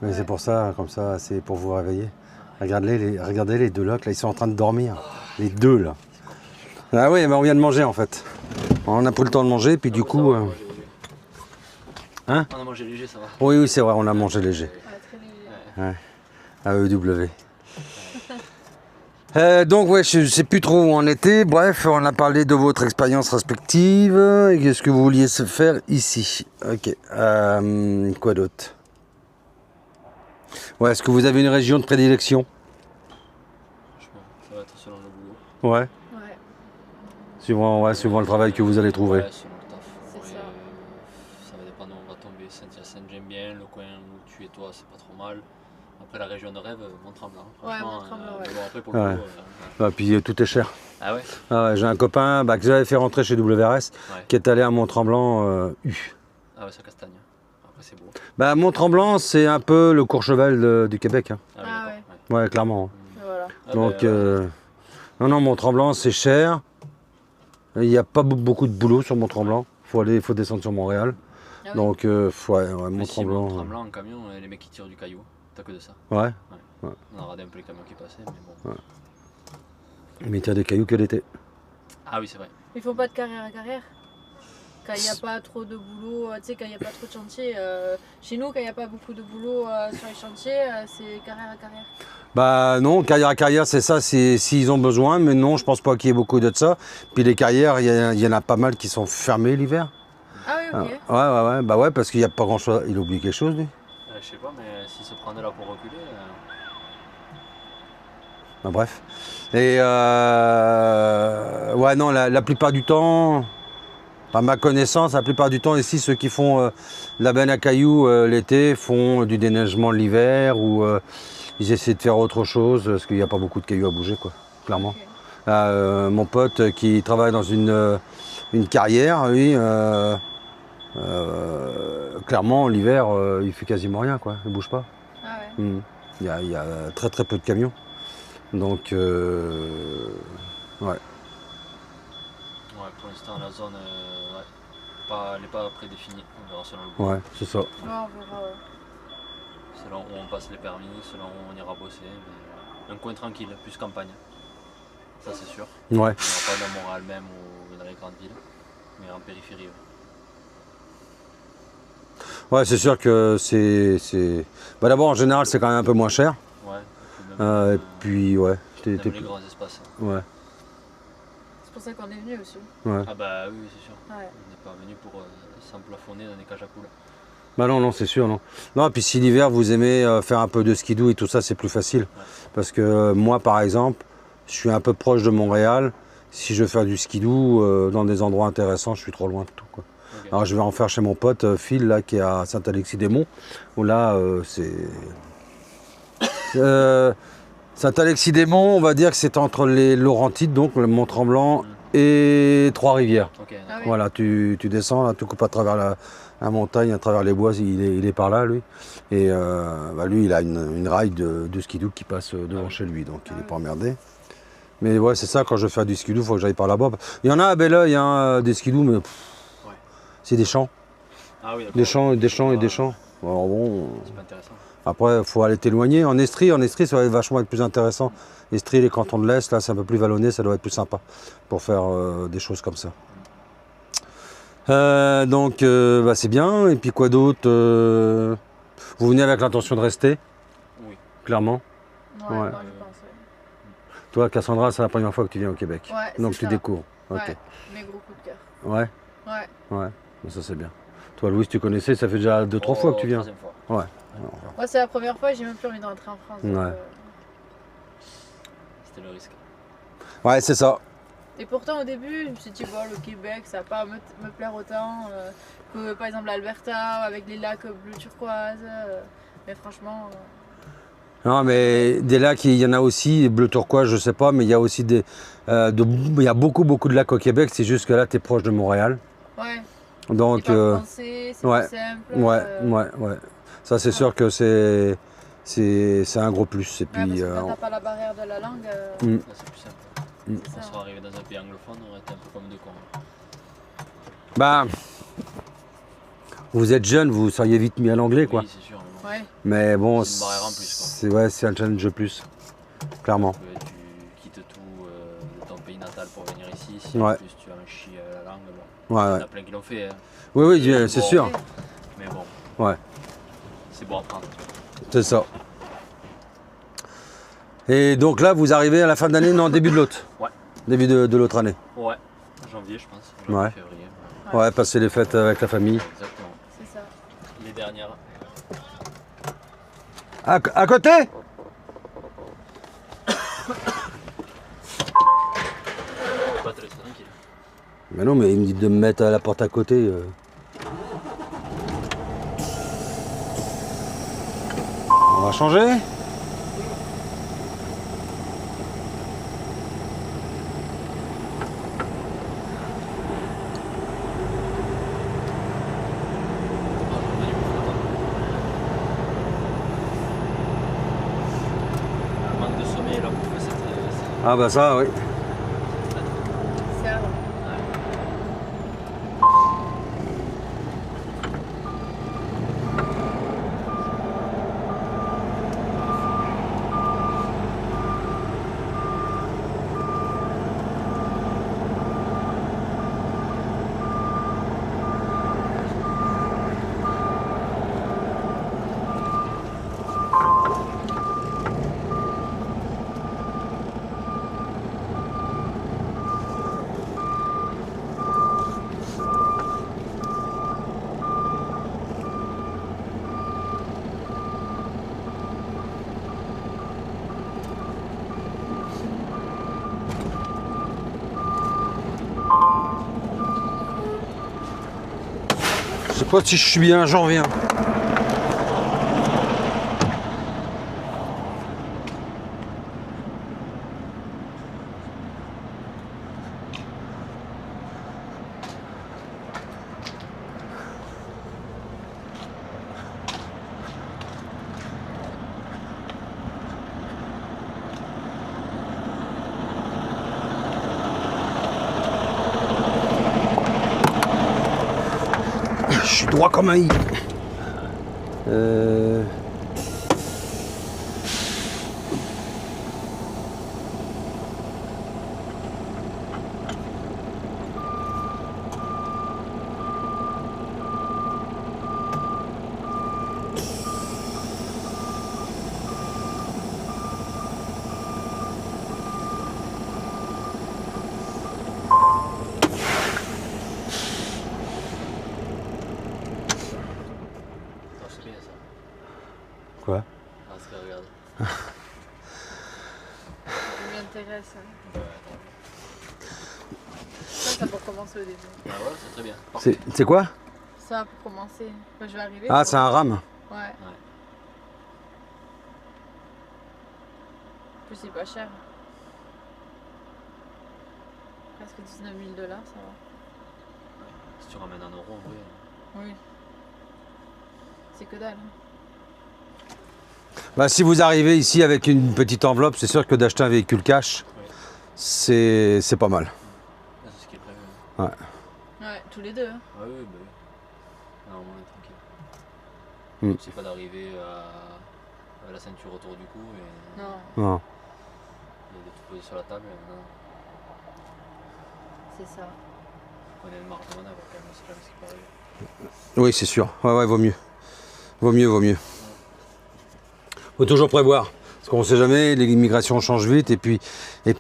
Mais c'est pour ça, comme ça, c'est pour vous réveiller. Regardez les deux là, ils sont en train de dormir. Les deux là. Ah oui, mais on vient de manger en fait. On a pris le temps de manger, puis du coup... Hein? On a mangé léger, ça va. Oui, oui, c'est vrai, on a mangé léger. Ouais. AEW. Donc ouais, je sais plus trop où on était. Bref, on a parlé de votre expérience respective et qu'est-ce que vous vouliez se faire ici. Ok. Quoi d'autre? Ouais, est-ce que vous avez une région de prédilection? Franchement, ça va être selon le boulot. Ouais. Suivant le travail que vous allez trouver. Ouais, selon le taf. C'est ça. Ça va dépendre où on va tomber. Saint-Hyacinthe, j'aime bien. Le coin où tu es toi, c'est pas trop mal. Après la région de rêve, Mont-Tremblant. Franchement, Mont-Tremblant, ouais. bon, après pour le Ouais. boulot. Ah, puis tout est cher. Ah ouais? Ah ouais, j'ai un copain que j'avais fait rentrer chez WRS Ouais. qui est allé à Mont-Tremblant. Ah ouais, ça castagne. Après c'est beau. Bah, Mont-Tremblant, c'est un peu le Courchevel du Québec. Hein. Ah, oui, Ah d'accord, ouais. Ouais, clairement. Voilà. Ah, Donc, bah, non, Mont-Tremblant, c'est cher. Il n'y a pas beaucoup de boulot sur Mont-Tremblant. Il faut descendre sur Montréal. Ah oui. Donc, ouais, mais si, Mont-Tremblant. Mont-Tremblant en camion, les mecs qui tirent du caillou. T'as que de ça. Ouais. On a radé un peu les camions qui passaient, mais bon. Mais il y a des cailloux que l'été. Ah oui, c'est vrai. Ils font pas de carrière à carrière. Quand il n'y a pas trop de boulot, tu sais, quand il n'y a pas trop de chantier. Chez nous, quand il n'y a pas beaucoup de boulot sur les chantiers, c'est carrière à carrière. Bah non, carrière à carrière, c'est ça, s'ils ont besoin. Mais non, je pense pas qu'il y ait beaucoup de ça. Puis les carrières, il y en a pas mal qui sont fermées l'hiver. Ah oui, ok. Ouais. Bah ouais, parce qu'il n'y a pas grand-chose. Il oublie quelque chose, lui. Je sais pas, mais s'ils se prenaient là pour reculer. Bah, bref. Et ouais, non, la plupart du temps, à ma connaissance, la plupart du temps, ici, ceux qui font la benne à cailloux l'été font du déneigement l'hiver ou ils essaient de faire autre chose parce qu'il n'y a pas beaucoup de cailloux à bouger, quoi, clairement. Ok. Mon pote qui travaille dans une carrière, lui, clairement, l'hiver, il fait quasiment rien, quoi, il bouge pas. Ah ouais. Il y a très très peu de camions. Donc, ouais. Ouais, pour l'instant, la zone elle n'est pas prédéfinie. On verra selon le boulot. Ouais, c'est ça. Ouais, on verra, ouais. Selon où on passe les permis, selon où on ira bosser. Mais un coin tranquille, plus campagne. Ça, c'est sûr. Ouais. On n'ira pas dans Montréal même ou dans les grandes villes, mais en périphérie. Ouais, c'est sûr que c'est. Bah, d'abord, en général, c'est quand même un peu moins cher. Ouais. Même, Et puis, ouais. même les grands espaces. Ouais. C'est pour ça qu'on est venu aussi. Ouais. Ah bah oui, c'est sûr. Ouais. On n'est pas venu pour s'emplafonner dans des cages à poules. Bah non, c'est sûr, non. Non, puis si l'hiver, vous aimez faire un peu de skidoo et tout ça, c'est plus facile. Ouais. Parce que moi, par exemple, je suis un peu proche de Montréal. Si je veux faire du skidoo dans des endroits intéressants, je suis trop loin de tout, quoi. Okay. Alors je vais en faire chez mon pote Phil là qui est à Saint-Alexis-des-Monts où là c'est Saint-Alexis-des-Monts, on va dire que c'est entre les Laurentides, donc le Mont-Tremblant et Trois-Rivières. Okay, Ah oui. Voilà, tu descends là, tu coupes à travers la montagne, à travers les bois, il est par là lui. Et bah, lui il a une rail de skidoo qui passe devant chez lui, donc il n'est pas emmerdé. Mais ouais, c'est ça, quand je fais du skidoo, il faut que j'aille par là-bas. Il y en a à Belleuil, hein, des skidoo, mais c'est des champs. Ah oui, Des champs et des champs et des champs. Alors bon, c'est pas intéressant. après, il faut aller t'éloigner. En Estrie, ça va vachement être plus intéressant. Estrie, les cantons de l'Est, là, c'est un peu plus vallonné, ça doit être plus sympa pour faire des choses comme ça. Donc, bah, c'est bien. Et puis quoi d'autre vous venez avec l'intention de rester, Oui. clairement. Ouais, Ouais. moi je pense, ouais. Toi, Cassandra, c'est la première fois que tu viens au Québec. Ouais, Donc c'est tu ça. découvres. Ok. Ouais, mes gros coups de cœur. Ouais, Ouais. ouais. Ça, c'est bien. Toi, Louis, tu connaissais, ça fait déjà 2-3 fois que tu viens. Troisième fois. Ouais. Moi, c'est la première fois, j'ai même plus envie de rentrer en France. Donc, Ouais. C'était le risque. Ouais, c'est ça. Et pourtant, au début, je me suis dit, bon, le Québec, ça va pas me plaire autant que par exemple l'Alberta, avec les lacs bleu turquoise. Mais franchement. Non, mais des lacs, il y en a aussi, bleu turquoise, je sais pas, mais il y a aussi il y a beaucoup de lacs au Québec, c'est juste que là, tu es proche de Montréal. Ouais. Donc, C'est pas français, c'est ouais, plus simple. ouais. Ça, c'est sûr que c'est un gros plus. Et Ouais, parce puis, que quand t'as pas la barrière de la langue, mm, Là, c'est plus simple. c'est On ça. serait arrivé dans un pays anglophone, on aurait été un peu comme deux cons. bah, vous êtes jeune, vous seriez vite mis à l'anglais, quoi. Oui, c'est sûr. Mais bon, Ouais. Mais bon, C'est une barrière en plus, quoi. c'est un challenge de plus, clairement. Tu quittes tout de ton pays natal pour venir ici. Si Ouais. en plus tu as un chi à la langue, Ouais, bon. Il y en ouais. a plein qui l'ont fait. Hein. Oui, Et c'est bon, sûr. Mais bon, Ouais, c'est bon à prendre. c'est ça. Et donc là, vous arrivez à la fin de l'année, non, début de l'autre. Ouais. Début de l'autre année. Ouais, janvier, je pense. Janvier, Ouais. février. Ouais, passer les fêtes avec la famille. Exactement. C'est ça. Les dernières. À côté? Pas te laisser tranquille. Mais non, mais il me dit de me mettre à la porte à côté. On va changer? Un manque de sommeil là pour faire cette. Ah bah ça, oui. Ça. Je sais pas si je suis bien, j'en reviens. Je suis droit comme un i. Ça, c'est bien ça. Quoi? Ah, ce que regarde. Ça m'intéresse. Ouais, Ça pour commencer au début. ah ouais, c'est très bien. Parfait. C'est quoi? Ça pour commencer. Enfin, je vais arriver. Ah, c'est un rame. Ouais. En plus, c'est pas cher. Presque 19 000 $, ça va. Si tu ramènes un euro, oui. Oui. C'est que dalle. Bah, si vous arrivez ici avec une petite enveloppe, c'est sûr que d'acheter un véhicule cash, Oui. c'est pas mal. Là, c'est ce qui est prévu. Hein. Ouais, tous les deux. Hein. Ah oui, bah oui. Non, on est tranquille. Mm. C'est pas d'arriver à la ceinture autour du cou et Non, Non. de tout poser sur la table. Non. c'est ça. On a une marge de manœuvre quand même, on sait jamais ce qui peut arriver. Oui, c'est sûr. Ouais, vaut mieux. Vaut mieux. Faut toujours prévoir. Parce qu'on sait jamais, l'immigration change vite et puis ça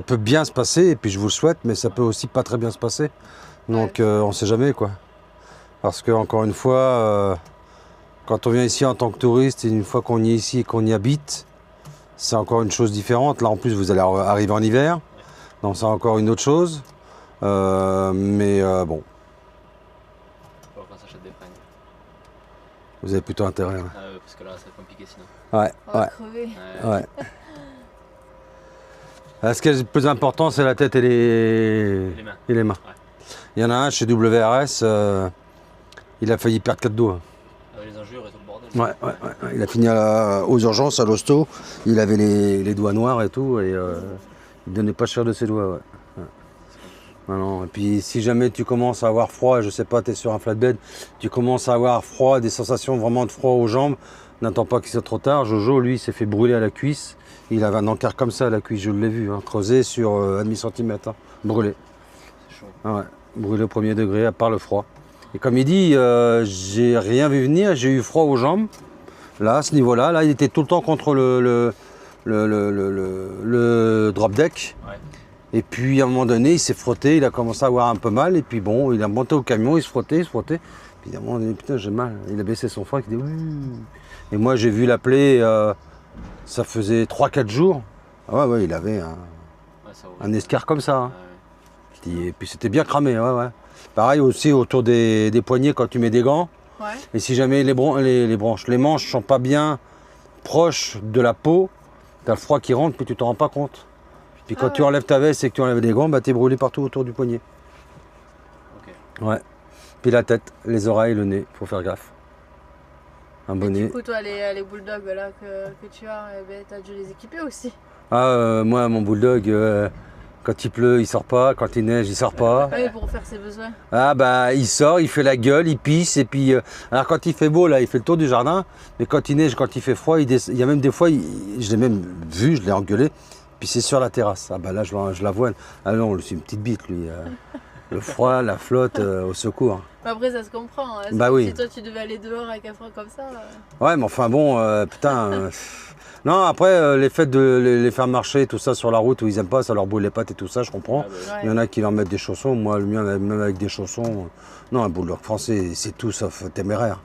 peut bien se passer, et puis je vous le souhaite, mais ça peut aussi pas très bien se passer. Donc on sait jamais quoi. Parce que encore une fois, quand on vient ici en tant que touriste, et une fois qu'on y est ici et qu'on y habite, c'est encore une chose différente. Là en plus vous allez arriver en hiver, donc c'est encore une autre chose. Mais bon. Alors qu'on s'achète des fringues. Vous avez plutôt intérêt. Hein. Parce que là, ça va être compliqué sinon. Ouais, On va ouais, crever. ouais. Ce qui est le plus important, c'est la tête et les mains. Ouais. Il y en a un chez WRS, il a failli perdre 4 doigts. Les injures et tout le bordel. Ouais. Il a fini aux urgences, à l'hosto. Il avait les doigts noirs et tout, et il donnait pas cher de ses doigts. Ouais. Non. Et puis si jamais tu commences à avoir froid, je sais pas, tu es sur un flatbed, tu commences à avoir froid, des sensations vraiment de froid aux jambes, n'attends pas qu'il soit trop tard. Jojo, lui, il s'est fait brûler à la cuisse. Il avait un encart comme ça à la cuisse, je l'ai vu, creusé sur 1,5 centimètre, brûlé. C'est chaud. Ah ouais, brûlé au 1er degré, à part le froid. Et comme il dit, j'ai rien vu venir, j'ai eu froid aux jambes. Là, à ce niveau-là, là, il était tout le temps contre le drop deck. Ouais. Et puis à un moment donné, il s'est frotté, il a commencé à avoir un peu mal. Et puis bon, il a monté au camion, il se frottait. Puis à un moment donné, putain, j'ai mal. Il a baissé son frein, il dit oui. Et moi, j'ai vu l'appeler, ça faisait 3-4 jours. Ah ouais, il avait un escar comme ça. Hein. Ouais. Et puis c'était bien cramé, ouais. Pareil aussi autour des poignets quand tu mets des gants. Ouais. Et si jamais les manches sont pas bien proches de la peau, t'as le froid qui rentre, puis tu t'en rends pas compte. Puis quand tu enlèves ta veste et que tu enlèves les gants, bah t'es brûlé partout autour du poignet. Ok. Ouais. Puis la tête, les oreilles, le nez, faut faire gaffe. Un Et bonnet. du coup, toi, les bulldogs là, que tu as, t'as dû les équiper aussi. Moi, mon bulldog, quand il pleut, il sort pas. Quand il neige, il sort pas. Oui, pour faire ses besoins. Ah bah il sort, il fait la gueule, il pisse et puis alors quand il fait beau là, il fait le tour du jardin, mais quand il neige, quand il fait froid, il y a même des fois, je l'ai même vu, je l'ai engueulé, puis c'est sur la terrasse. Ah bah là je l'avoine. Ah non, c'est une petite bite lui. Le froid, la flotte, au secours. Après ça se comprend. Hein. Bah oui. Si toi tu devais aller dehors avec un froid comme ça. Ouais mais enfin bon, putain. Non après les faits de les faire marcher tout ça sur la route où ils aiment pas, ça leur brûle les pattes et tout ça, je comprends. Ah bah, Il y en a qui leur mettent des chaussons, moi le mien même avec des chaussons. Non un bulldog français c'est tout sauf téméraire.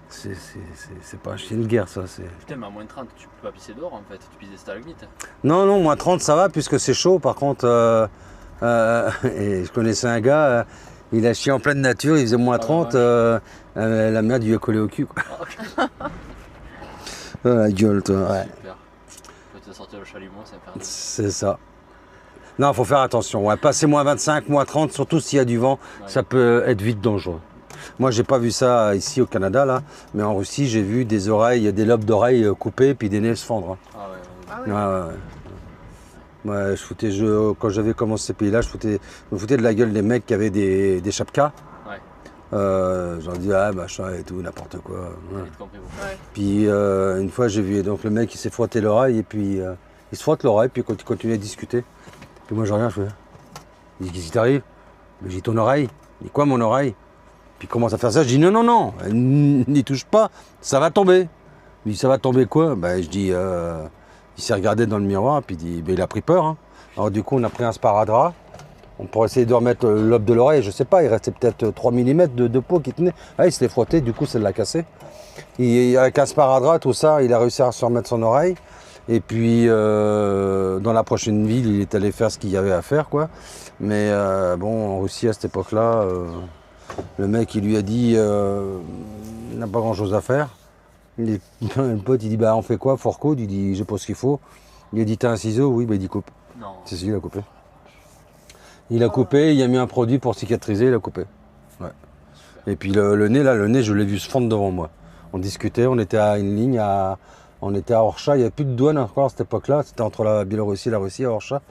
C'est pas acheter une guerre ça. Putain, mais à moins de 30, tu peux pas pisser dehors en fait, tu pisses des stalagmites. Non, moins 30 ça va puisque c'est chaud. Par contre, et je connaissais un gars, il a chié en pleine nature, il faisait moins 30, la merde lui a collé au cul. Quoi. Oh, la gueule toi, ouais. Super. Tu vas sortir le chalumeau, ça va faire. C'est ça. Non, faut faire attention. Ouais. Passer moins 25, moins 30, surtout s'il y a du vent, ça peut être vite dangereux. Moi, j'ai pas vu ça ici au Canada, là, mais en Russie, j'ai vu des oreilles, des lobes d'oreilles coupés, puis des nez se fendre. Hein. Ah ouais. Ouais, quand j'avais commencé ces pays-là, je me foutais de la gueule des mecs qui avaient des chapkas. Ouais. J'en dis, ah, machin et tout, n'importe quoi. Ouais. Vite compris, vous. Ouais. Puis une fois, j'ai vu donc le mec, il s'est frotté l'oreille, et puis il se frotte l'oreille, puis il continue à discuter. Puis moi, je regarde, je fais, il dit, qu'est-ce qui t'arrive? Je dis, ton oreille. Il dit, quoi, mon oreille? Puis il commence à faire ça, je dis, non, n'y touche pas, ça va tomber. Il dit, ça va tomber quoi? Ben, je dis, il s'est regardé dans le miroir, puis il a pris peur. Hein. Alors du coup, on a pris un sparadrap. On pourrait essayer de remettre le lobe de l'oreille, je sais pas, il restait peut-être 3 mm de peau qui tenait. Ah, il se l'est frotté, du coup, ça l'a cassé. Et avec un sparadrap, tout ça, il a réussi à se remettre son oreille. Et puis, dans la prochaine ville, il est allé faire ce qu'il y avait à faire, quoi. Mais bon, en Russie, à cette époque-là, le mec, il lui a dit, il n'a pas grand-chose à faire. Le pote, il dit, bah on fait quoi, Forco? Il dit, j'ai pas ce qu'il faut. Il a dit, t'as un ciseau? Oui, bah il dit, coupe. Non. C'est celui, il a coupé. Il a coupé, il a mis un produit pour cicatriser, il a coupé. Ouais. Et puis le nez, je l'ai vu se fendre devant moi. On discutait, on était à une ligne, on était à Orcha, il n'y avait plus de douane encore à cette époque-là, c'était entre la Biélorussie et la Russie à Orcha.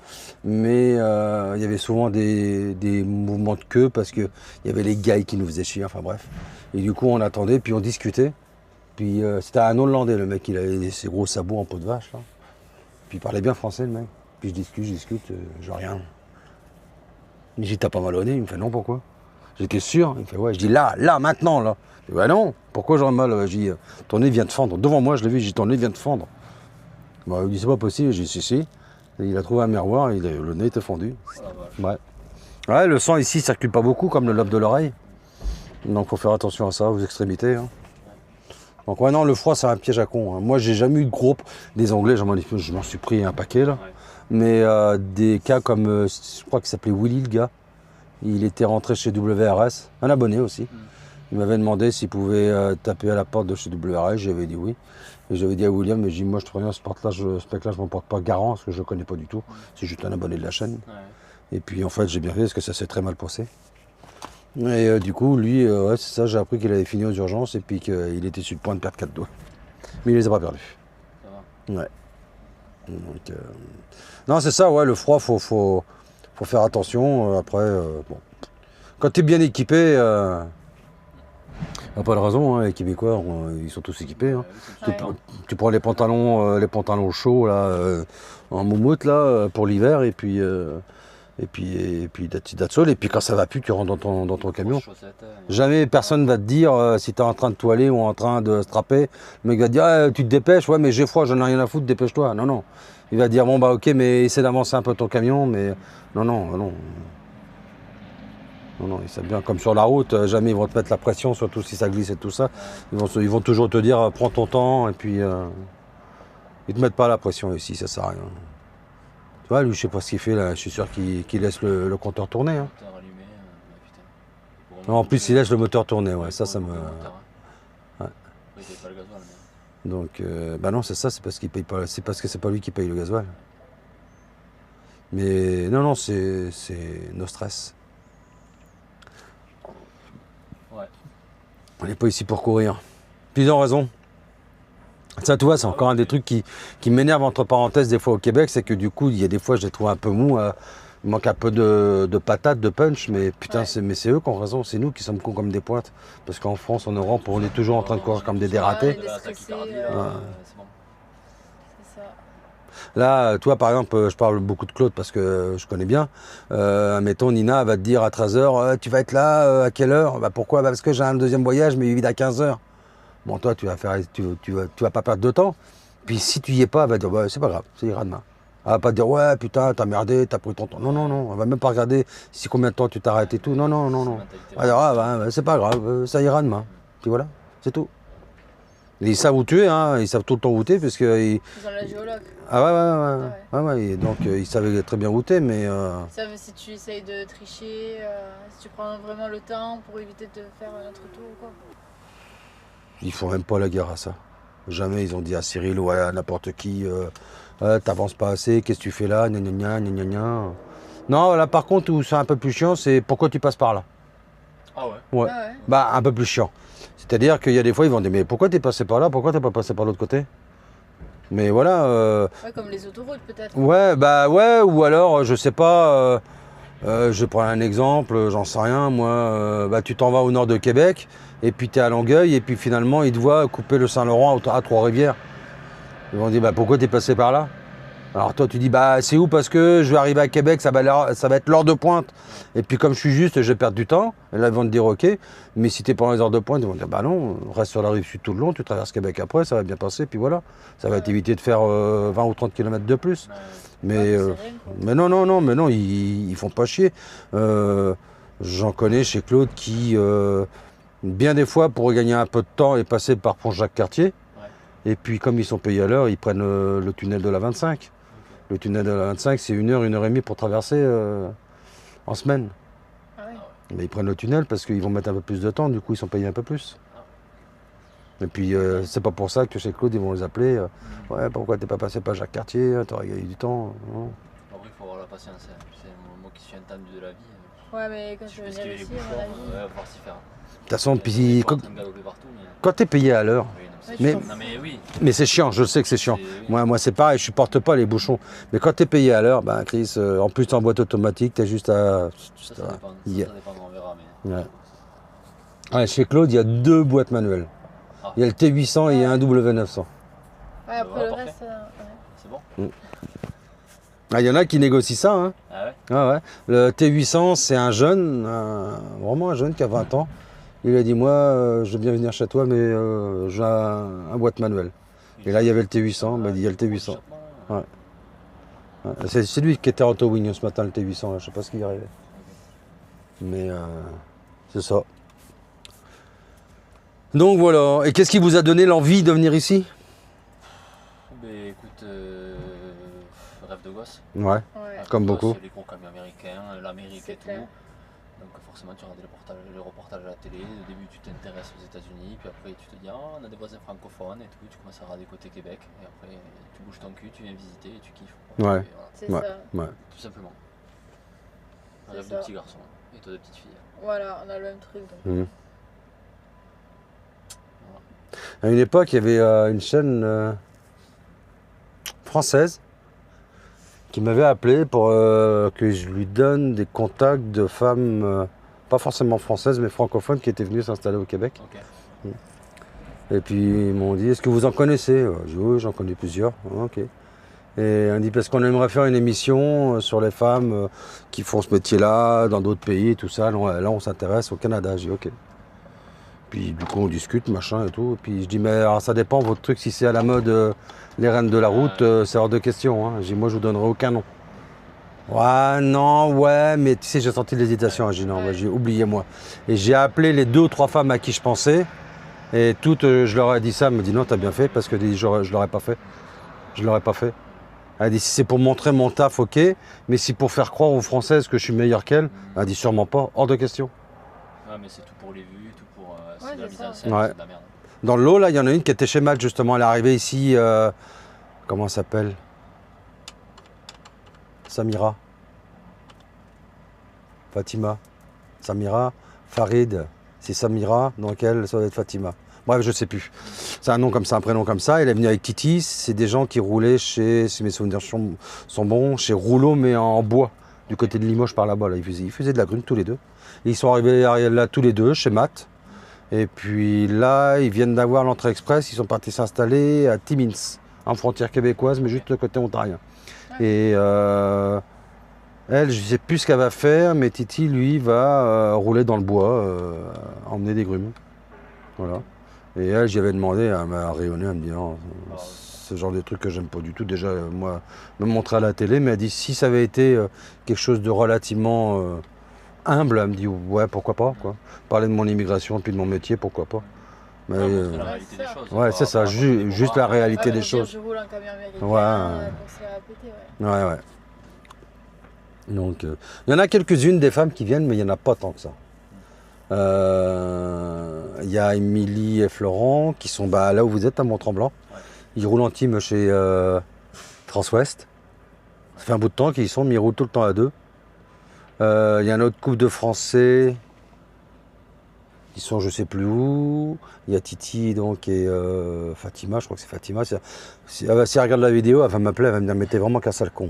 Mais il y avait souvent des mouvements de queue parce qu'il y avait les gars qui nous faisaient chier, enfin bref. Et du coup, on attendait, puis on discutait. Puis c'était un Hollandais, le mec, il avait ses gros sabots en peau de vache. Là. Puis il parlait bien français, le mec. Puis je discute, je rien. Je dis, t'as pas mal au nez? Il me fait, non, pourquoi? J'étais sûr. Il me fait, ouais. Je dis, là, maintenant, là. Je dis, bah non, pourquoi j'aurais mal? Je dis, ton nez vient de fendre. Devant moi, je l'ai vu, j'ai dit, ton nez vient de fendre. Bah, il dit, c'est pas possible. J'ai dit, si. Et il a trouvé un miroir, le nez était fondu. Ouais. Ouais, le sang ici circule pas beaucoup, comme le lobe de l'oreille. Donc, faut faire attention à ça, aux extrémités. Hein. Donc, ouais, non, le froid, c'est un piège à con. Hein. Moi, j'ai jamais eu de groupe. Des Anglais, je m'en suis pris un paquet, là. Ouais. Mais des cas comme, je crois qu'il s'appelait Willy, le gars. Il était rentré chez WRS, un abonné aussi. Il m'avait demandé s'il pouvait taper à la porte de chez WRH, j'avais dit oui. Et j'avais dit à William, mais j'ai dit, moi je te reviens, ce mec-là, je m'en porte pas garant, parce que je le connais pas du tout. C'est juste un abonné de la chaîne. Ouais. Et puis en fait, j'ai bien fait, parce que ça s'est très mal passé. Et du coup, lui, ouais, c'est ça, j'ai appris qu'il avait fini aux urgences, et puis qu'il était sur le point de perdre 4 doigts. Mais il les a pas perdus. Ça va. Ouais. Donc, non, c'est ça, ouais, le froid, faut faire attention. Après, bon. Quand tu es bien équipé, pas de raison, hein, les Québécois, ils sont tous équipés. Hein. Ouais. Tu prends les pantalons chauds là, en moumoute là, pour l'hiver, et puis that's all. Et puis quand ça va plus, tu rentres dans ton camion. Jamais personne va te dire si tu es en train de toiler ou en train de strapper. Le mec va te dire ah, tu te dépêches, ouais mais j'ai froid, j'en ai rien à foutre, dépêche-toi. Non, non. Il va dire bon bah ok mais essaie d'avancer un peu ton camion, mais non, non, non. Non, non, ils savent bien, comme sur la route, jamais ils vont te mettre la pression, surtout si ça glisse et tout ça. Ils vont toujours te dire prends ton temps et puis ils te mettent pas la pression ici, ça sert à rien. Tu vois, lui je sais pas ce qu'il fait là, je suis sûr qu'il laisse le compteur tourner. Hein. Non, en plus il laisse le moteur tourner, ouais, ça me. Ouais. Donc bah non c'est ça, c'est parce qu'il paye pas. C'est parce que c'est pas lui qui paye le gasoil. Mais non, non, c'est no stress. Ouais. On n'est pas ici pour courir. Plusieurs raisons. Ça, tu vois, c'est encore un des trucs qui m'énerve entre parenthèses des fois au Québec, c'est que du coup, il y a des fois, je les trouve un peu mous. Il manque un peu de patate, de punch, mais putain, Ouais. mais c'est eux qui ont raison, c'est nous qui sommes cons comme des pointes. Parce qu'en France, en Europe, on est toujours en train de courir comme des dératés. Ouais, stressés, C'est bon. c'est ça. Là, toi, par exemple, je parle beaucoup de Claude parce que je connais bien. Mettons, Nina va te dire à 13h, tu vas être là, à quelle heure? Bah pourquoi? Bah parce que j'ai un deuxième voyage, mais il vide à 15h. Bon, toi, tu vas pas perdre de temps. Puis si tu y es pas, elle va dire, bah, c'est pas grave, ça ira demain. Elle va pas te dire, ouais, putain, t'as merdé, t'as pris ton temps. Non, non, non. Elle va même pas regarder si combien de temps tu t'arrêtes et tout. Non, non, non, non. Elle va dire, ah, bah, c'est pas grave, ça ira demain. Puis voilà, c'est tout. Et ils savent où tu es, hein, ils savent tout le temps où tu es, parce que. Ils ont la géologue. Ah ouais. Et donc ils savaient très bien où tu es, mais. Ils savent si tu essayes de tricher, si tu prends vraiment le temps pour éviter de faire un autre tour ou quoi. Ils font même pas la guerre à ça. Jamais ils ont dit à Cyril ou à n'importe qui, t'avances pas assez, qu'est-ce que tu fais là, gna gna gna gna gna gna. Non, là par contre où c'est un peu plus chiant, c'est pourquoi tu passes par là. Ah ouais. Ouais. Ah ouais. Bah un peu plus chiant. C'est-à-dire qu'il y a des fois ils vont dire mais pourquoi t'es passé par là, pourquoi t'es pas passé par l'autre côté. Mais voilà. Ouais, comme les autoroutes peut-être. Ouais, bah ouais, ou alors je sais pas. Je prends un exemple, j'en sais rien, moi, bah, tu t'en vas au nord de Québec, et puis tu es à Longueuil, et puis finalement, ils te voient couper le Saint-Laurent à Trois-Rivières. Ils vont dire, bah, pourquoi tu es passé par là? Alors toi, tu dis, bah, c'est où? Parce que je vais arriver à Québec, ça va être l'heure de pointe. Et puis comme je suis juste, je vais perdre du temps. Et là, ils vont te dire, ok, mais si tu es pendant les heures de pointe, ils vont te dire, bah non, reste sur la rive sud tout le long, tu traverses Québec après, ça va bien passer, puis voilà. Ça va t'éviter de faire 20 ou 30 km de plus. Mais, mais non, ils font pas chier. J'en connais chez Claude qui, bien des fois, pour gagner un peu de temps, est passé par Pont-Jacques-Cartier. Ouais. Et puis, comme ils sont payés à l'heure, ils prennent le tunnel de la 25. Okay. Le tunnel de la 25, c'est 1 heure, 1 heure et demie pour traverser en semaine. Ah ouais. Mais ils prennent le tunnel parce qu'ils vont mettre un peu plus de temps, du coup, ils sont payés un peu plus. Et puis c'est pas pour ça que chez Claude ils vont les appeler. Ouais, pourquoi t'es pas passé par Jacques Cartier, t'aurais gagné du temps. Non. Après, il faut avoir la patience. Hein. C'est moi qui suis entendu de la vie. Ouais, mais quand je veux venir ici, on a on va pouvoir s'y faire. De toute façon, puis quand t'es payé à l'heure. Oui, mais c'est chiant, je sais que c'est chiant. Moi c'est pareil, je supporte pas les bouchons. Mais quand t'es payé à l'heure, ben Chris, en plus t'es en boîte automatique, t'es juste à. Ça dépend, on verra. Mais... Ouais, chez Claude, il y a 2 boîtes manuelles. Il y a le T800 et il y a un W900. Ouais, après le reste, c'est bon. Ah, il y en a qui négocient ça. Hein. Ah ouais. Ah ouais. Le T800, c'est un jeune, vraiment un jeune qui a 20 ans. Il a dit, moi, je veux bien venir chez toi, mais j'ai un boîte manuel. Et là, il y avait le T800. Il m'a dit, il y a le T800. Ouais. Ouais. C'est lui qui était en towing ce matin, le T800. Là. Je sais pas ce qu'il y arrivait. Mais c'est ça. Donc voilà. Et qu'est-ce qui vous a donné l'envie de venir ici? Ben écoute, rêve de gosse. Ouais, comme beaucoup. Les gros camions américains, l'Amérique et tout. Donc forcément tu regardes les reportages à la télé, au début tu t'intéresses aux États-Unis, puis après tu te dis on a des voisins francophones et tout, tu commences à regarder côté Québec, et après tu bouges ton cul, tu viens visiter et tu kiffes. Ouais. Et voilà, C'est Ouais. ça. Ouais. tout simplement. Un C'est rêve de ça. petit garçon, et toi de petite fille. Voilà, on a le même truc. Donc. Mhm. À une époque, il y avait une chaîne française qui m'avait appelé pour que je lui donne des contacts de femmes, pas forcément françaises, mais francophones, qui étaient venues s'installer au Québec. Ok. Et puis ils m'ont dit, est-ce que vous en connaissez? J'ai dit, oui, j'en connais plusieurs. Ok. Et on dit, parce qu'on aimerait faire une émission sur les femmes qui font ce métier-là dans d'autres pays et tout ça. Là, on s'intéresse au Canada. J'ai dit, ok. Puis du coup, on discute, machin et tout. Puis je dis, mais alors ça dépend, votre truc, si c'est à la mode les reines de la route, c'est hors de question. Hein. Je dis, moi, je vous donnerai aucun nom. Ouais, non, ouais, mais tu sais, j'ai senti l'hésitation. J'ai dit, non, Ouais. j'ai oublié-moi. Et j'ai appelé les 2 ou 3 femmes à qui je pensais. Et toutes, je leur ai dit ça. Elle me dit, non, t'as bien fait, parce que je l'aurais pas fait. Je l'aurais pas fait. Elle a dit, si c'est pour montrer mon taf, ok. Mais si pour faire croire aux Françaises que je suis meilleur qu'elles, elle a dit, sûrement pas, hors de question. Ouais, mais c'est tout pour les vues, tout pour. C'est Ouais, de la c'est mise ça. en scène, Ouais. c'est de la merde. Dans le lot, là, il y en a une qui était chez Malte, justement. Elle est arrivée ici, comment elle s'appelle? Samira. Fatima. Samira. Farid. C'est Samira, donc elle, ça doit être Fatima. Bref, je sais plus. C'est un nom comme ça, un prénom comme ça. Elle est venue avec Titi. C'est des gens qui roulaient chez, si mes souvenirs sont bons, chez Rouleau, mais en bois, du côté de Limoges par là-bas. Là. Ils faisaient de la grune tous les deux. Et ils sont arrivés là tous les deux, chez Matt. Et puis là, ils viennent d'avoir l'entrée express. Ils sont partis s'installer à Timmins, en frontière québécoise, mais juste côté ontarien. Et elle, je ne sais plus ce qu'elle va faire, mais Titi, lui, va rouler dans le bois, emmener des grumes. Voilà. Et elle, j'y avais demandé, elle m'a rayonné, elle me dit non, ce genre de truc que j'aime pas du tout. Déjà, moi, me montrer à la télé, mais elle dit si ça avait été quelque chose de relativement humble, elle me dit ouais, pourquoi pas, quoi. Parler de mon immigration et puis de mon métier, pourquoi pas. Mais, Ouais, montrer la réalité des choses. ouais, c'est ça, juste la réalité des choses. Je roule un camion américain Ouais. pour se faire péter, ouais. Ouais, ouais. Donc, il y en a quelques-unes des femmes qui viennent, mais il n'y en a pas tant que ça. Il y a Émilie et Florent qui sont là où vous êtes, à Mont-Tremblant. Ouais. Ils roulent en team chez Transwest. Ça fait un bout de temps qu'ils y sont, mais ils roulent tout le temps à 2. Il y a un autre couple de Français. Ils sont je sais plus où. Il y a Titi donc et Fatima, je crois que c'est Fatima. Si elle regarde la vidéo, elle va m'appeler, elle va me dire mais t'es vraiment qu'un sale con.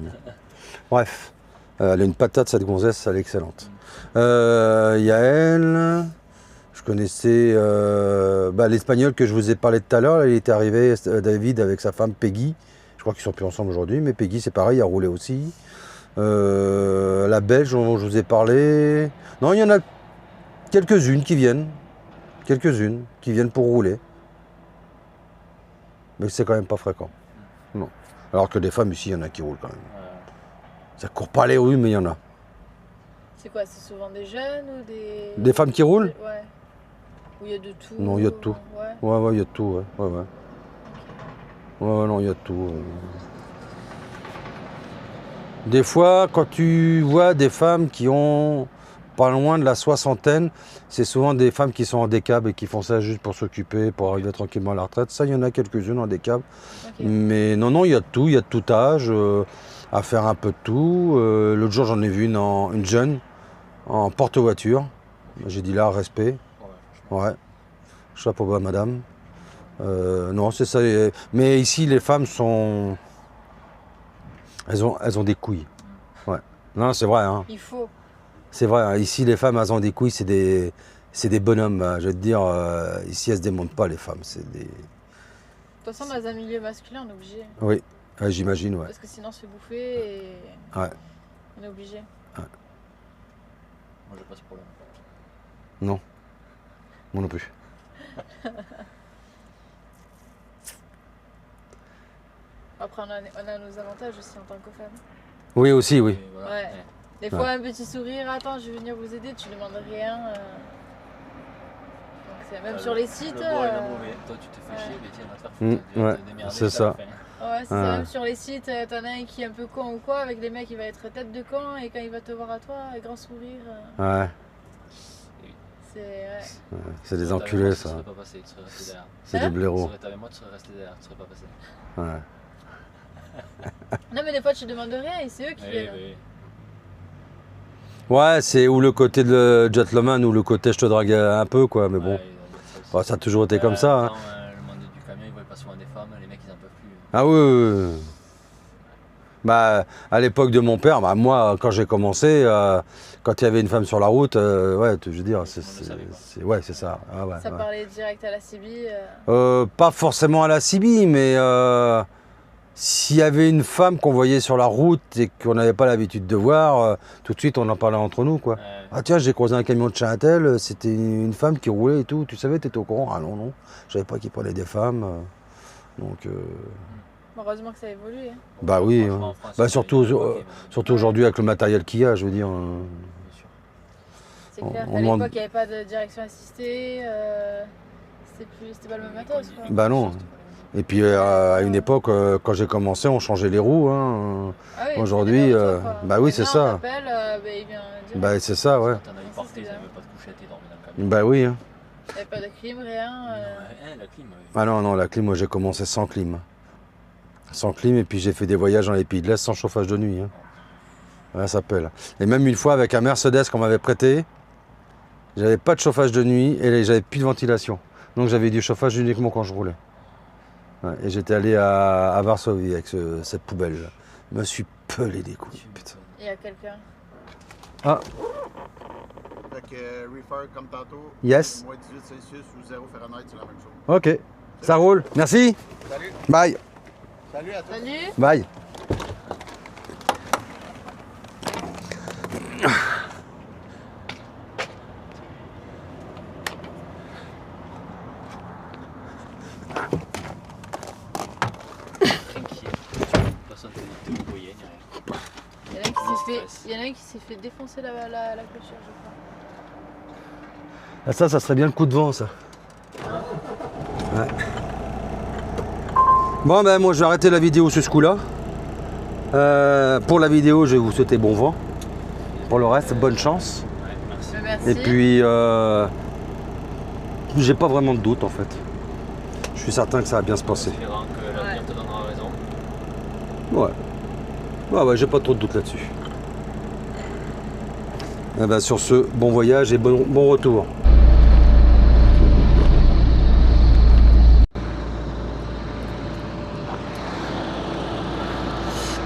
Bref, elle a une patate cette gonzesse, elle est excellente. Il y a elle. Je connaissais l'Espagnol que je vous ai parlé tout à l'heure. Il était arrivé, David, avec sa femme Peggy. Je crois qu'ils sont plus ensemble aujourd'hui, mais Peggy c'est pareil, elle a roulé aussi. La Belge dont je vous ai parlé. Non, il y en a quelques-unes qui viennent. Quelques-unes qui viennent pour rouler. Mais c'est quand même pas fréquent. Non. Alors que des femmes ici, il y en a qui roulent quand même. Ça court pas les rues, mais il y en a. C'est quoi? C'est souvent des jeunes ou des. Des femmes qui roulent? Ouais. Où il y a de tout? Non, il y a de tout. Ouais. Ouais, il y a de tout, ouais. Ouais, non, il y a de tout. Des fois, quand tu vois des femmes qui ont pas loin de la soixantaine, c'est souvent des femmes qui sont en décab et qui font ça juste pour s'occuper, pour arriver tranquillement à la retraite. Ça, il y en a quelques-unes en décab. Ok. Mais non, il y a de tout, il y a de tout âge, à faire un peu de tout. L'autre jour, j'en ai vu une jeune en porte-voiture. J'ai dit là, respect. Ouais. Chapeau bas, madame. Non, c'est ça. Mais ici, les femmes sont... Elles ont des couilles. Ouais. Non, c'est vrai. Hein. Il faut. C'est vrai. Hein. Ici, les femmes, elles ont des couilles. C'est des bonhommes. Hein. Je vais te dire, ici, elles se démontent pas, les femmes. C'est des... De toute façon, dans un milieu masculin, on est obligé. Oui, j'imagine, ouais. Parce que sinon, on se fait bouffer et Ouais. on est obligé. Moi, j'ai pas ce problème. Non. Moi non plus. Après, on a nos avantages aussi en tant que femme. Oui, aussi, oui. Et voilà. Ouais. Des fois, un petit sourire, attends, je vais venir vous aider, tu ne demandes rien. Donc, c'est même sur les sites. Le bon et le mauvais. Toi, tu te fais chier, mais tiens, on va te faire Mm, foutre. Tu vas ouais, te démerder c'est jusqu'à la ça. fin. Ouais, c'est ça. Ouais. Même sur les sites, t'en as un qui est un peu con ou quoi, avec les mecs, il va être tête de con, et quand il va te voir à toi, grand sourire. Ouais. C'est des enculés, ça. Tu serais pas passé, tu serais resté derrière. C'est des blaireaux. T'avais moi, tu serais resté derrière, tu serais pas passé. Ouais. Non, mais des fois, tu demandes rien et c'est eux qui viennent. Oui. Ouais, c'est ou le côté de gentleman ou le côté je te drague un peu, quoi. Mais bon, Ouais, bah, ça a toujours été comme ça. Hein. Le monde du camion, ils voient pas souvent des femmes, les mecs, ils en peuvent plus. Ah oui. Bah, à l'époque de mon père, bah, moi, quand j'ai commencé, quand il y avait une femme sur la route, ouais, je veux dire, c'est ça. Ah, ouais, Ça ouais. parlait direct à la CB. Pas forcément à la CB, mais s'il y avait une femme qu'on voyait sur la route et qu'on n'avait pas l'habitude de voir, tout de suite on en parlait entre nous, quoi. Ah tiens, j'ai croisé un camion de Châtel, c'était une femme qui roulait et tout, tu savais, t'étais au courant? Ah non, je savais pas qu'il prenait des femmes. Donc... Heureusement que ça a évolué. Hein. Bah oui, hein. Bah, surtout aujourd'hui avec le matériel qu'il y a, je veux dire. C'est clair qu'à l'époque, il n'y avait pas de direction assistée, c'était pas le même matos. Quoi. Bah non. Et puis à une époque, quand j'ai commencé, on changeait les roues. Hein. Ah oui, aujourd'hui, bah oui, c'est ça. Appelle, il vient bah c'est ça, ouais. T'en as eu porté, ils n'avaient pas de couchette, ils dormaient dans le camion. Bah oui. Hein. Il n'y avait pas de clim, rien. La clim, oui. Ah non, la clim, moi j'ai commencé sans clim. Sans clim, et puis j'ai fait des voyages dans les pays de l'Est sans chauffage de nuit. Hein. Ouais, ça s'appelle. Et même une fois avec un Mercedes qu'on m'avait prêté, j'avais pas de chauffage de nuit et j'avais plus de ventilation. Donc j'avais du chauffage uniquement quand je roulais. Ouais, et j'étais allé à Varsovie avec cette poubelle. Je me suis pelé des couilles. Putain. Il y a quelqu'un. Ah. Fait que refer comme tantôt. Yes. Moins 18 Celsius ou 0 Fahrenheit, c'est la même chose. Ok. Ça roule. Merci. Salut. Bye. Salut à tous. Salut. Bye. Personne ne te dit de brouiller, ni rien. Il y en a un qui s'est fait défoncer la clôture, je crois. Ah, ça serait bien le coup de vent, ça. Ouais. Bon, ben moi je vais arrêter la vidéo sur ce coup-là. Pour la vidéo, je vais vous souhaiter bon vent. Pour le reste, bonne chance. Ouais, merci. Merci. Et puis, j'ai pas vraiment de doute en fait. Je suis certain que ça va bien se passer. Espérant que l'avenir te donnera raison. Ouais. Ouais, j'ai pas trop de doute là-dessus. Eh ben, sur ce, bon voyage et bon retour.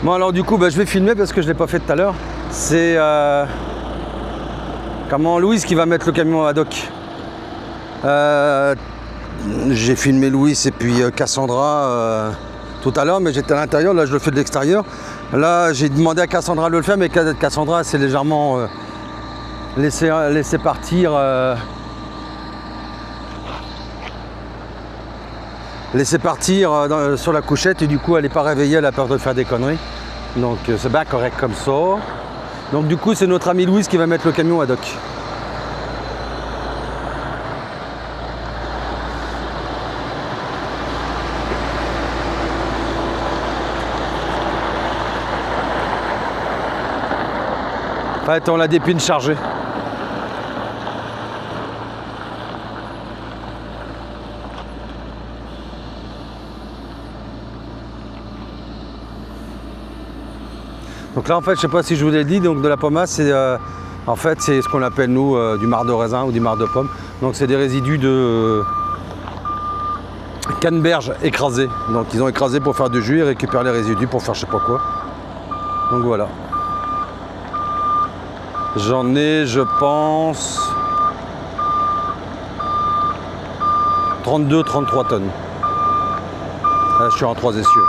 Bon alors du coup je vais filmer parce que je ne l'ai pas fait tout à l'heure. C'est Louise qui va mettre le camion à dock. J'ai filmé Louise et puis Cassandra tout à l'heure, mais j'étais à l'intérieur, là je le fais de l'extérieur. Là j'ai demandé à Cassandra de le faire, mais Cassandra s'est légèrement laissé partir. Sur la couchette et du coup elle n'est pas réveillée, elle a peur de faire des conneries. Donc c'est bien correct comme ça. Donc du coup c'est notre amie Louise qui va mettre le camion à dock. En fait on a des pins chargés. Donc là en fait je sais pas si je vous l'ai dit, donc de la pomasse c'est en fait c'est ce qu'on appelle nous du marc de raisin ou du marc de pomme. Donc c'est des résidus de canneberge écrasés. Donc ils ont écrasé pour faire du jus et récupèrent les résidus pour faire je sais pas quoi. Donc voilà. J'en ai je pense 32-33 tonnes. Là je suis en 3 essieux.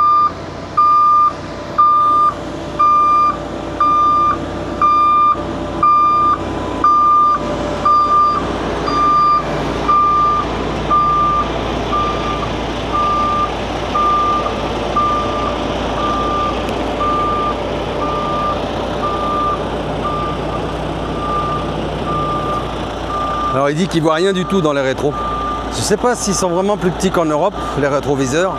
Alors il dit qu'il ne voit rien du tout dans les rétros. Je ne sais pas s'ils sont vraiment plus petits qu'en Europe, les rétroviseurs.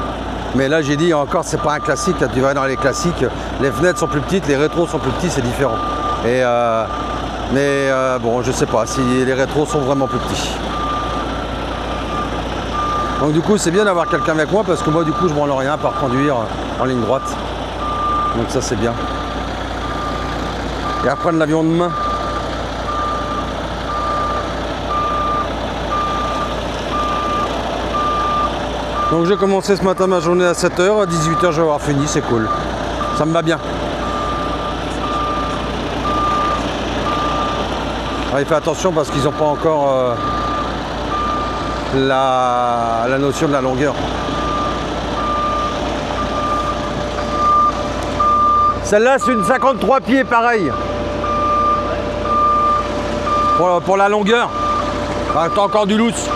Mais là j'ai dit encore c'est pas un classique, là tu vas dans les classiques, les fenêtres sont plus petites, les rétros sont plus petits, c'est différent. Et Mais bon, je sais pas si les rétros sont vraiment plus petits. Donc du coup, c'est bien d'avoir quelqu'un avec moi parce que moi, du coup, je branle rien par conduire en ligne droite. Donc ça, c'est bien. Et reprendre l'avion demain. Donc j'ai commencé ce matin ma journée à 7h, à 18h je vais avoir fini, c'est cool. Ça me va bien. Alors, il fait attention parce qu'ils n'ont pas encore la notion de la longueur. Celle-là c'est une 53 pieds pareil. Pour la longueur. Ah, t'as encore du loose.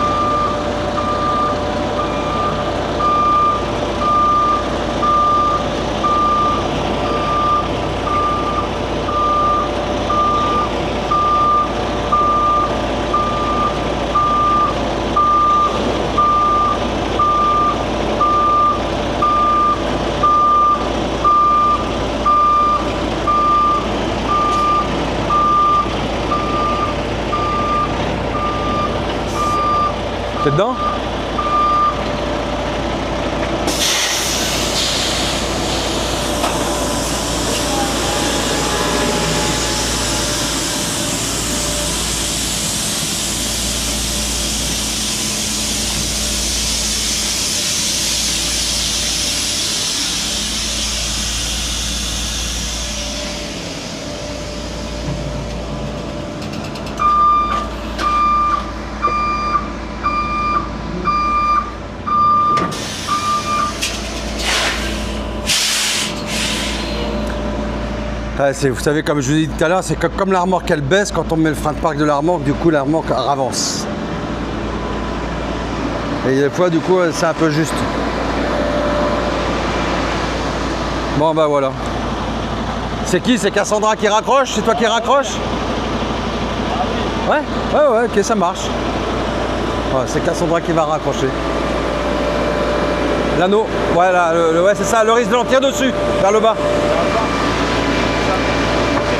T'es dedans ? Ouais, vous savez, comme je vous ai dit tout à l'heure, c'est que comme la remorque elle baisse, quand on met le frein de parc de la remorque, du coup la remorque avance. Et des fois, du coup, c'est un peu juste. Bon, bah voilà. C'est qui? C'est Cassandra qui raccroche? C'est toi qui raccroche? Ouais, ouais, ok, ça marche. Ouais, c'est Cassandra qui va raccrocher. L'anneau, voilà, ouais, c'est ça, le risque de l'en tirer dessus, vers le bas.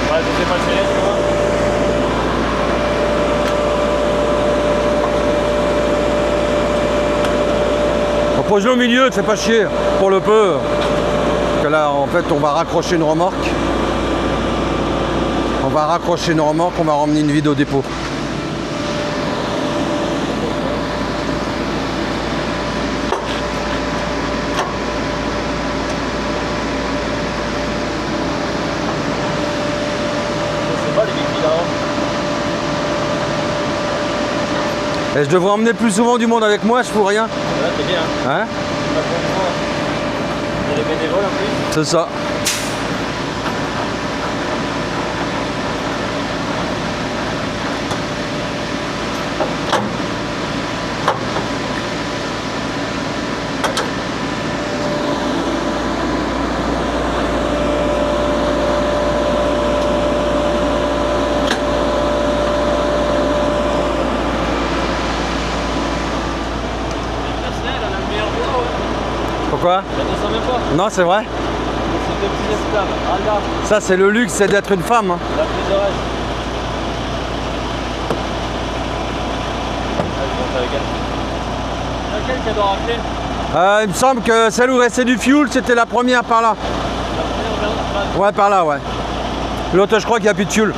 Ouais, je sais pas tirer, tu vois. On pose-le au milieu, te fais pas chier, pour le peu. Parce que là, en fait, on va raccrocher une remorque. On va raccrocher une remorque, on va ramener une vide au dépôt. Et je devrais emmener plus souvent du monde avec moi, je fous rien. Ouais, c'est bien. Hein? Il y a les bénévoles en plus. C'est ça. Pourquoi? Je ne sais même pas. Non, c'est vrai. C'est deux petits esclaves. Regarde, Ça, c'est le luxe, c'est d'être une femme. Hein. la prise de reste. Allez, je monte avec elle. Laquelle qu'elle doit rappeler? Il me semble que celle où restait du fuel, c'était la première par là. La première vers Ouais, par là, ouais. L'autre, je crois qu'il n'y a plus de fuel.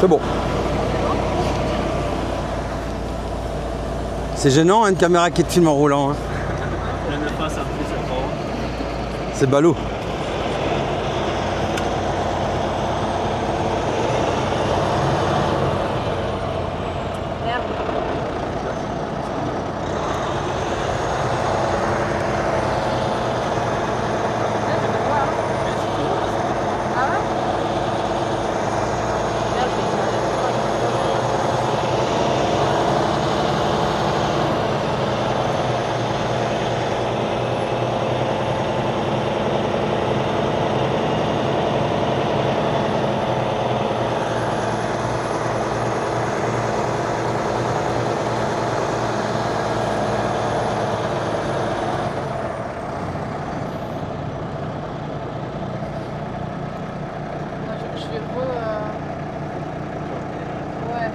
C'est bon. C'est gênant, hein, une caméra qui te filme en roulant. Hein. Pleine face en plus, c'est bon. C'est ballot. Merde. Ah ouais? Merde, moi, je vais ouais.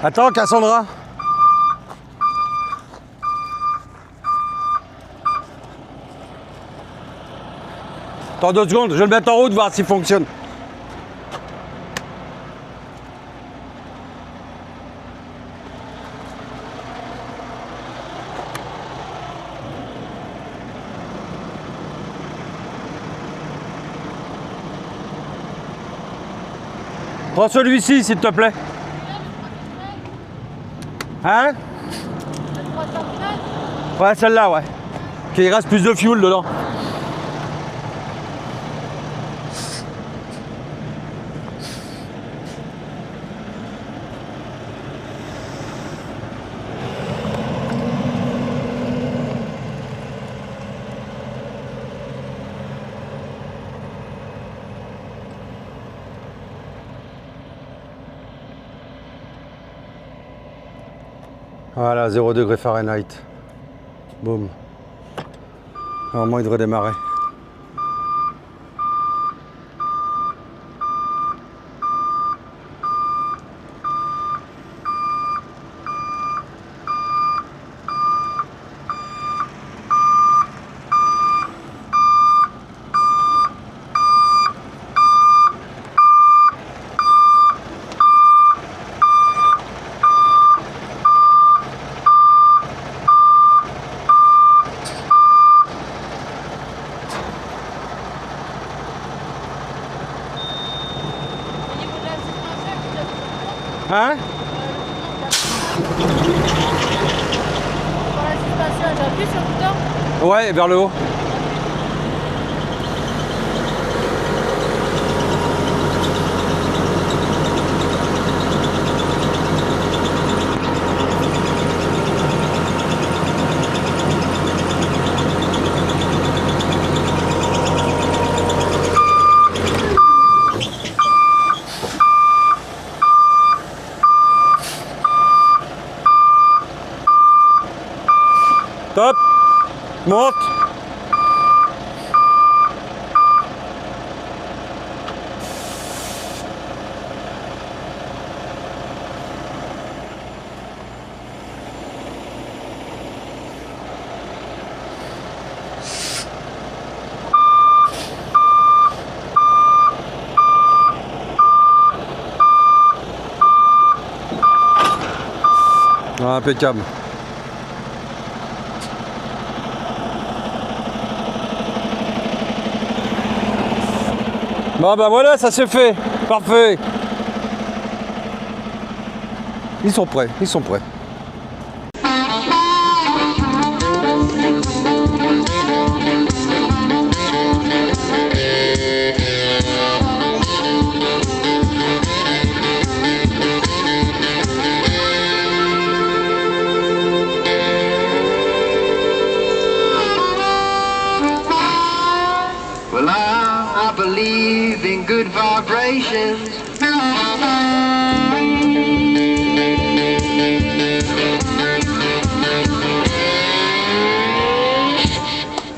Attends, Cassandra. Attends 2 secondes, je vais le mettre en route, voir s'il fonctionne. Prends celui-ci, s'il te plaît. Hein? Ouais, celle-là, ouais. Qu'il reste plus de fuel dedans. Voilà, 0 degré Fahrenheit. Boum. Normalement, il devrait démarrer. Hein? Pour la suspension, j'appuie sur le bouton. Ouais, vers le haut. Top. Monte. Ah, impeccable. Bon bah voilà, ça c'est fait. Parfait. Ils sont prêts, ils sont prêts. Well, I believe in good vibrations.